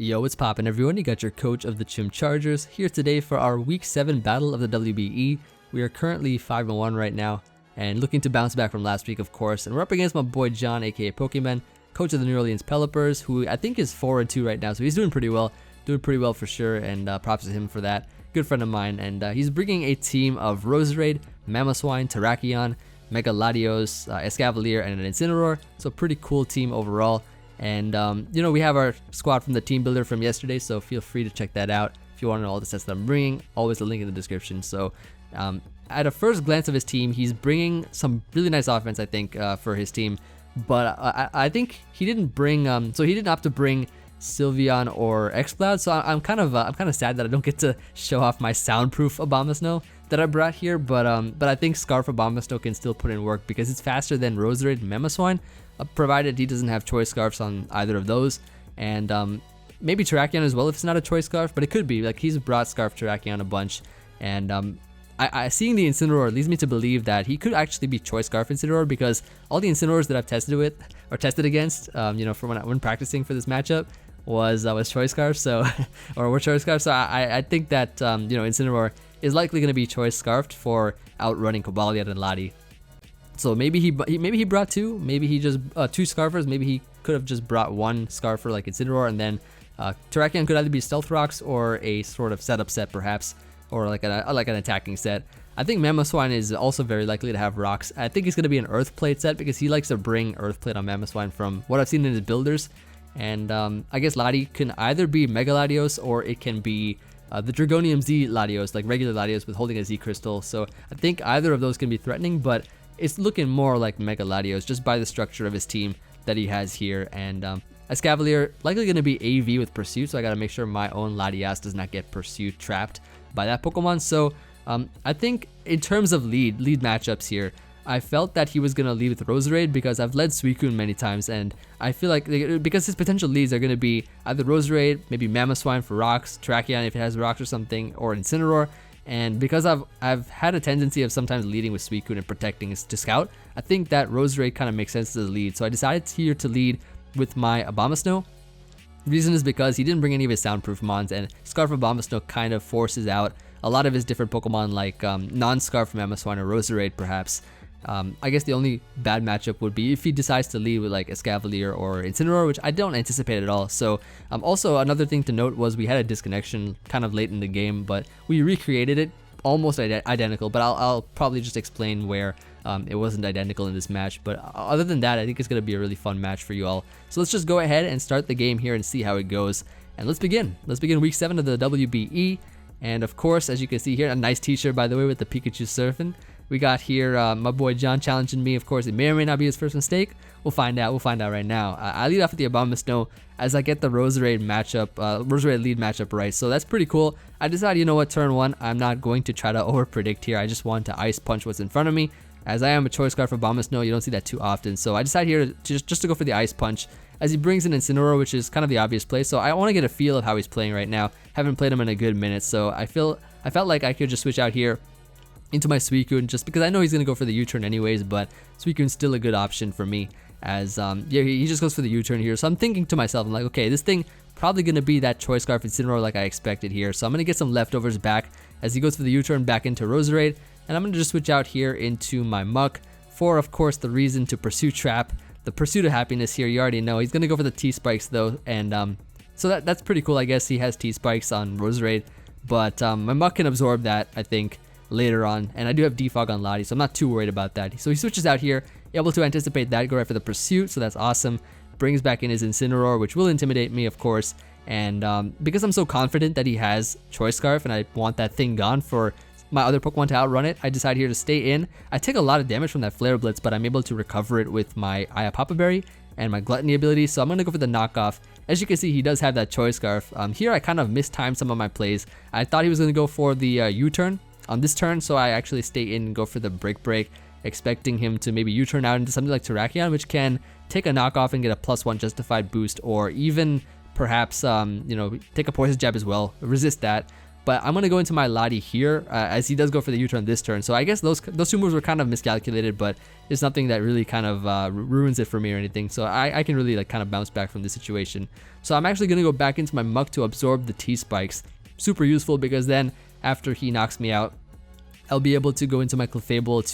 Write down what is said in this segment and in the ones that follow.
Yo, what's poppin' everyone? You got your coach of the Chim Chargers here today for our Week 7 battle of the WBE. We are currently 5-1 right now and looking to bounce back from last week, of course. And we're up against my boy John, aka Pokemen, coach of the New Orleans Pelippers, who I think is 4-2 right now. So he's doing pretty well for sure, and props to him for that. Good friend of mine, and he's bringing a team of Roserade, Mamoswine, Terrakion, Mega Latios, Escavalier, and an Incineroar. So pretty cool team overall. And we have our squad from the Teambuilder from yesterday, so feel free to check that out if you want to know all the sets that I'm bringing. Always a link in the description. So at a first glance of his team, he's bringing some really nice offense, I think, for his team. But I think he didn't bring, so he didn't opt to bring Sylveon or Exploud. So I'm kind of sad that I don't get to show off my soundproof Abomasnow that I brought here. But I think Scarf Abomasnow can still put in work because it's faster than Roserade and Mamoswine. Provided he doesn't have choice scarfs on either of those, and maybe Terrakion as well if it's not a choice scarf, but it could be. Like, he's brought Scarf Terrakion a bunch, and seeing the Incineroar leads me to believe that he could actually be choice scarf Incineroar, because all the Incineroars that I've tested with or tested against, for when practicing for this matchup was choice scarf, so or were choice scarf. So I think that Incineroar is likely going to be choice scarfed for outrunning Cobalion and Lati. So maybe he brought two, maybe he just two Scarfers, maybe he could have just brought one Scarfer like Incineroar, and then Terrakion could either be Stealth Rocks or a sort of setup set perhaps, or like an attacking set. I think Mamoswine is also very likely to have rocks. I think he's going to be an Earth Plate set because he likes to bring Earth Plate on Mamoswine from what I've seen in his builders. And I guess Lati can either be Mega Latios or it can be the Dragonium Z Latios, like regular Latios with holding a Z Crystal. So I think either of those can be threatening, but it's looking more like Mega Latios just by the structure of his team that he has here. And Escavalier likely going to be AV with Pursuit, so I got to make sure my own Latias does not get Pursuit trapped by that Pokemon. So I think in terms of lead matchups here, I felt that he was going to lead with Roserade because I've led Suicune many times, and I feel like because his potential leads are going to be either Roserade, maybe Mamoswine for rocks, Terrakion if it has rocks or something, or Incineroar. And because I've had a tendency of sometimes leading with Suicune and protecting to scout, I think that Roserade kind of makes sense as a lead. So I decided here to lead with my Abomasnow. The reason is because he didn't bring any of his soundproof mons, and Scarf Abomasnow kind of forces out a lot of his different Pokemon like non-Scarf Mamoswine or Roserade perhaps. I guess the only bad matchup would be if he decides to lead with like Escavalier or Incineroar, which I don't anticipate at all. So also another thing to note was we had a disconnection kind of late in the game, but we recreated it almost identical, but I'll probably just explain where it wasn't identical in this match. But other than that, I think it's going to be a really fun match for you all. So let's just go ahead and start the game here and see how it goes. And let's begin week 7 of the WBE. And of course, as you can see here, a nice t-shirt by the way with the Pikachu surfing. We got here my boy John challenging me. Of course, it may or may not be his first mistake. We'll find out right now. I lead off with the Abomasnow as I get the Roserade lead matchup right. So that's pretty cool. I decided, you know what, turn 1, I'm not going to try to over-predict here. I just want to Ice Punch what's in front of me. As I am a choice card for Abomasnow, you don't see that too often. So I decided here to just to go for the Ice Punch as he brings in Incineroar, which is kind of the obvious play. So I want to get a feel of how he's playing right now. Haven't played him in a good minute, so I felt like I could just switch out here into my Suicune just because I know he's going to go for the U-turn anyways, but Suicune's still a good option for me as he just goes for the U-turn here. So I'm thinking to myself, I'm like, okay, this thing probably going to be that choice scarf Incineroar like I expected here. So I'm going to get some leftovers back as he goes for the U-turn back into Roserade, and I'm going to just switch out here into my Muck for, of course, the reason to pursue trap, the pursuit of happiness here. You already know he's going to go for the T-Spikes though, and so that's pretty cool. I guess he has T-Spikes on Roserade, but my Muck can absorb that, I think, later on, and I do have Defog on Lati, so I'm not too worried about that. So he switches out here, able to anticipate that, go right for the Pursuit, so that's awesome. Brings back in his Incineroar, which will intimidate me, of course, and because I'm so confident that he has Choice Scarf and I want that thing gone for my other Pokemon to outrun it, I decide here to stay in. I take a lot of damage from that Flare Blitz, but I'm able to recover it with my Aya Papa Berry and my Gluttony ability, so I'm going to go for the knockoff. As you can see, he does have that Choice Scarf. Here I kind of mistimed some of my plays. I thought he was going to go for the U-turn on this turn, so I actually stay in and go for the break, expecting him to maybe U-turn out into something like Terrakion, which can take a knockoff and get a +1 justified boost, or even perhaps take a poison jab as well, resist that. But I'm going to go into my Lottie here, as he does go for the U-turn this turn. So I guess those two moves were kind of miscalculated, but it's nothing that really kind of ruins it for me or anything. So I can really like kind of bounce back from this situation. So I'm actually going to go back into my Muck to absorb the T-Spikes. Super useful, because then after he knocks me out, I'll be able to go into my Clefable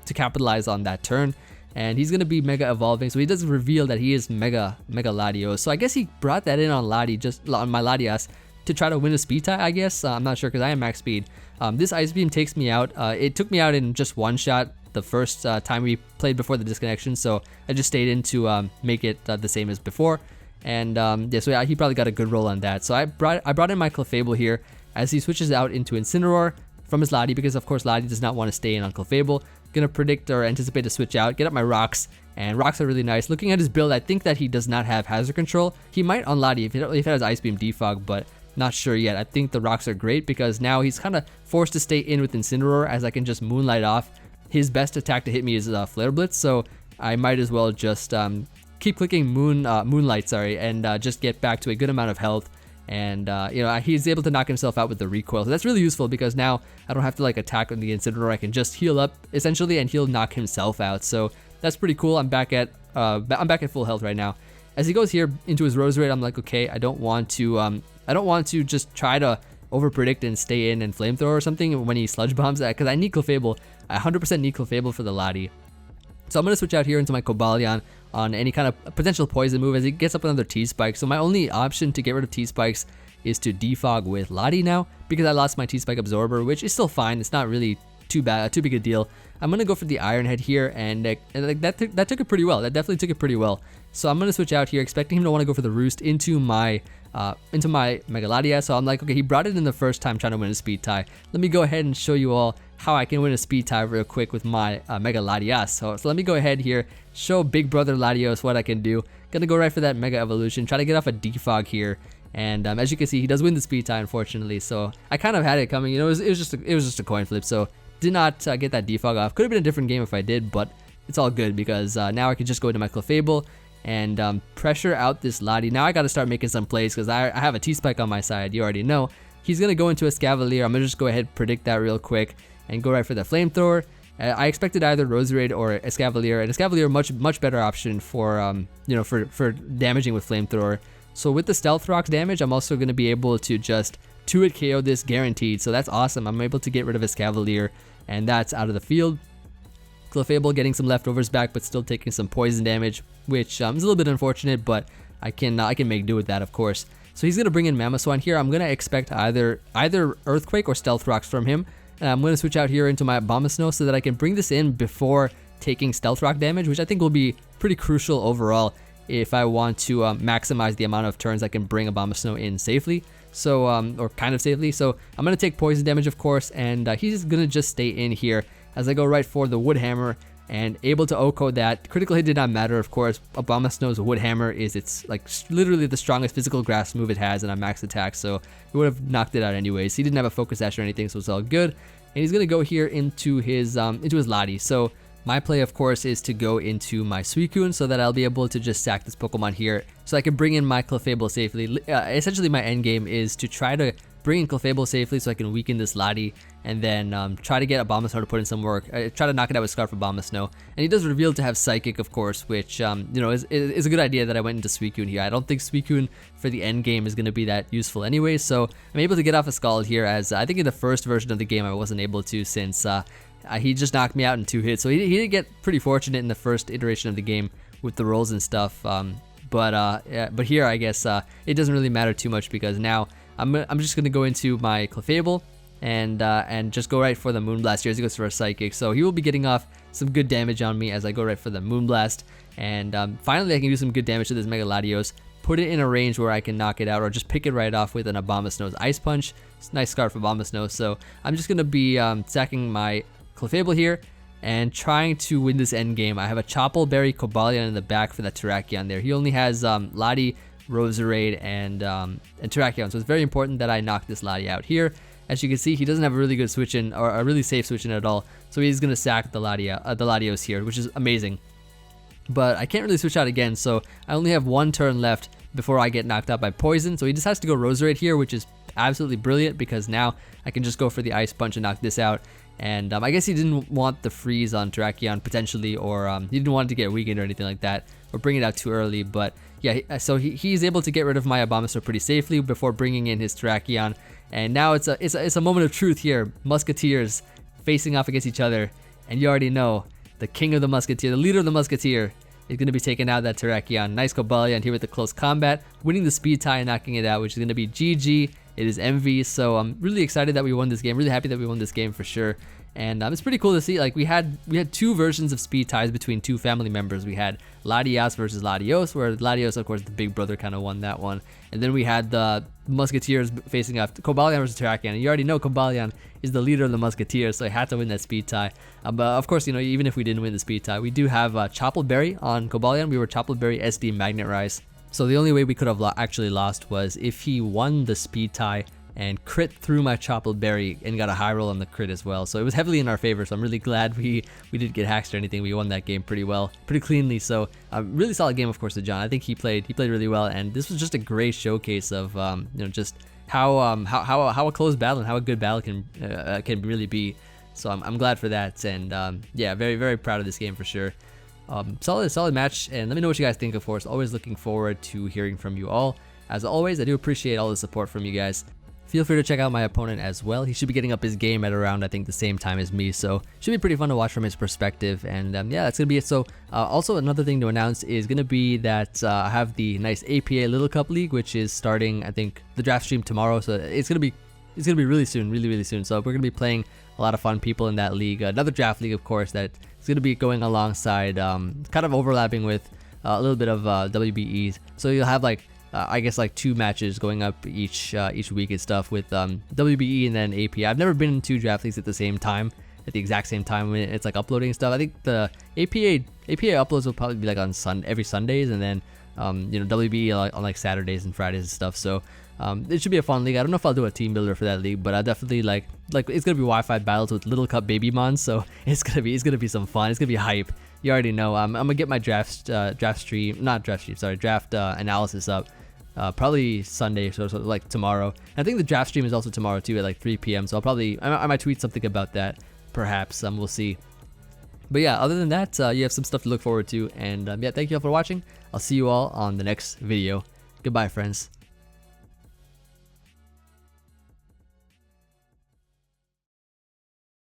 to capitalize on that turn. And he's going to be Mega Evolving, so he does reveal that he is Mega Latios. So I guess he brought that in on Lottie, just on my Latias, to try to win a speed tie, I guess. I'm not sure, because I am max speed. This Ice Beam takes me out. It took me out in just one shot the first time we played before the disconnection, so I just stayed in to make it the same as before. And yeah, so yeah, he probably got a good roll on that. So I brought in my Clefable here as he switches out into Incineroar from his Lottie, because of course Lottie does not want to stay in on Clefable. Gonna predict or anticipate to switch out, get up my Rocks, and Rocks are really nice. Looking at his build, I think that he does not have Hazard Control. He might on Lottie if he has Ice Beam Defog, but not sure yet. I think the Rocks are great, because now he's kind of forced to stay in with Incineroar, as I can just Moonlight off. His best attack to hit me is Flare Blitz, so I might as well just keep clicking Moonlight, and just get back to a good amount of health. And you know, he's able to knock himself out with the recoil, so that's really useful, because now I don't have to like attack on the Incineroar. I can just heal up essentially, and he'll knock himself out. So that's pretty cool. I'm back at full health right now. As he goes here into his Roserade, I'm like, okay, I don't want to just try to over predict and stay in and Flamethrower or something when he Sludge Bombs that, because I need Clefable. I 100% need Clefable for the Lottie. So I'm going to switch out here into my Cobalion on any kind of potential poison move as he gets up another T-Spike. So my only option to get rid of T-Spikes is to defog with Lottie now, because I lost my T-Spike Absorber, which is still fine. It's not really too big a deal. I'm going to go for the Iron Head here, and that took it pretty well. That definitely took it pretty well. So I'm going to switch out here, expecting him to want to go for the Roost into my Mega Latias. So I'm like, okay, he brought it in the first time trying to win a speed tie. Let me go ahead and show you all how I can win a speed tie real quick with my Mega Latias. So let me go ahead here, show Big Brother Latios what I can do. Gonna go right for that Mega Evolution, try to get off a defog here. And as you can see, he does win the speed tie, unfortunately. So I kind of had it coming. You know, it was just a coin flip. So did not get that defog off. Could have been a different game if I did, but it's all good, because now I can just go into my Clefable and pressure out this Lottie. Now I got to start making some plays, because I have a T-Spike on my side. You already know. He's going to go into a Scavalier. I'm going to just go ahead and predict that real quick and go right for the Flamethrower. I expected either Roserade or a Scavalier, and a Scavalier much better option for you know, for damaging with Flamethrower. So with the Stealth Rocks damage, I'm also going to be able to just 2-hit KO this guaranteed. So that's awesome. I'm able to get rid of his Cavalier, and that's out of the field. Clefable getting some leftovers back, but still taking some poison damage, which is a little bit unfortunate, but I can make do with that, of course. So he's gonna bring in Mamoswine here. I'm gonna expect either Earthquake or Stealth Rocks from him, and I'm gonna switch out here into my Abomasnow so that I can bring this in before taking Stealth Rock damage, which I think will be pretty crucial overall if I want to maximize the amount of turns I can bring Abomasnow in safely. So or kind of safely. So I'm gonna take poison damage, of course, and he's gonna just stay in here as I go right for the Wood Hammer and able to O-code that. Critical hit did not matter, of course. Abomasnow's Wood Hammer is literally the strongest physical grass move it has, and on max attack, so it would have knocked it out anyways. He didn't have a Focus Sash or anything, so it's all good. And he's gonna go here into his Lottie. So my play, of course, is to go into my Suicune so that I'll be able to just sack this Pokemon here so I can bring in my Clefable safely. Essentially, my end game is to try to bring in Clefable safely so I can weaken this Lottie, and then try to get Abomasnow to put in some work. Try to knock it out with Scarf Abomasnow. And he does reveal to have Psychic, of course, which you know, is a good idea that I went into Suicune here. I don't think Suicune for the end game is going to be that useful anyway, so I'm able to get off a Scald here, as I think in the first version of the game I wasn't able to, since he just knocked me out in 2 hits. So he did get pretty fortunate in the first iteration of the game with the rolls and stuff. But here I guess it doesn't really matter too much, because now I'm just gonna go into my Clefable and just go right for the Moonblast here as he goes for a Psychic. So he will be getting off some good damage on me as I go right for the Moonblast, and finally I can do some good damage to this Mega Latios, put it in a range where I can knock it out, or just pick it right off with an Abomasnow's Ice Punch. It's a nice Scarf Abomasnow. So I'm just gonna be sacking my Clefable here and trying to win this end game. I have a Chople Berry Cobalion in the back for that Terrakion there. He only has Lottie, Roserade, and Terrakion, so it's very important that I knock this Lottie out here. As you can see, he doesn't have a really good switch in, or a really safe switch in at all, so he's gonna sack the Latios here, which is amazing. But I can't really switch out again, so I only have 1 turn left before I get knocked out by poison. So he just has to go Roserade here, which is absolutely brilliant because now I can just go for the Ice Punch and knock this out. And I guess he didn't want the freeze on Terrakion potentially, or he didn't want it to get weakened or anything like that, or bring it out too early. But yeah, so he's able to get rid of my Abomasnow pretty safely before bringing in his Terrakion. And now it's a moment of truth here. Musketeers facing off against each other, and you already know the king of the Musketeer, the leader of the Musketeer, is going to be taking out that Terrakion. Nice Cobalion here with the close combat, winning the speed tie and knocking it out, which is going to be GG. It is Emvee, so I'm really excited that we won this game. Really happy that we won this game for sure. And it's pretty cool to see. Like we had two versions of speed ties between two family members. We had Latias versus Latios, where Latios, of course, the big brother, kind of won that one. And then we had the Musketeers facing off Cobalion versus Terrakion. And you already know Cobalion is the leader of the Musketeers, so he had to win that speed tie. But of course, you know, even if we didn't win the speed tie, we do have Chopled Berry on Cobalion. We were Chopled Berry SD Magnet Rise. So the only way we could have actually lost was if he won the speed tie and crit through my Chopled Berry and got a high roll on the crit as well. So it was heavily in our favor, so I'm really glad we didn't get hacked or anything. We won that game pretty well, pretty cleanly. So really solid game, of course, to John. I think he played really well, and this was just a great showcase of you know, just how a close battle and how a good battle can really be. So I'm glad for that, and yeah, very proud of this game for sure. Solid match, and let me know what you guys think. Of course, always looking forward to hearing from you all. As always, I do appreciate all the support from you guys. Feel free to check out my opponent as well. He should be getting up his game at around, I think, the same time as me, so should be pretty fun to watch from his perspective. And yeah, that's gonna be it. So also another thing to announce is gonna be that I have the nice APA Little Cup League, which is starting, I think, the draft stream tomorrow. So it's gonna be really soon, really soon. So we're gonna be playing a lot of fun people in that league. Another draft league, of course, that is gonna be going alongside, kind of overlapping with a little bit of WBEs. So you'll have like I guess like 2 matches going up each week and stuff with WBE and then AP. I've never been in 2 draft leagues at the same time, at the exact same time when it's like uploading stuff. I think the APA uploads will probably be like on every Sundays, and then you know, WBE on like Saturdays and Fridays and stuff. So it should be a fun league. I don't know if I'll do a team builder for that league, but I definitely like it's gonna be Wi-Fi battles with Little Cup baby mons, so it's gonna be some fun. It's gonna be hype. You already know. I'm gonna get my draft analysis up. Probably Sunday, so like tomorrow. And I think the draft stream is also tomorrow too at like 3 p.m. So I might tweet something about that, perhaps. We'll see. But yeah, other than that, you have some stuff to look forward to. And yeah, thank you all for watching. I'll see you all on the next video. Goodbye, friends.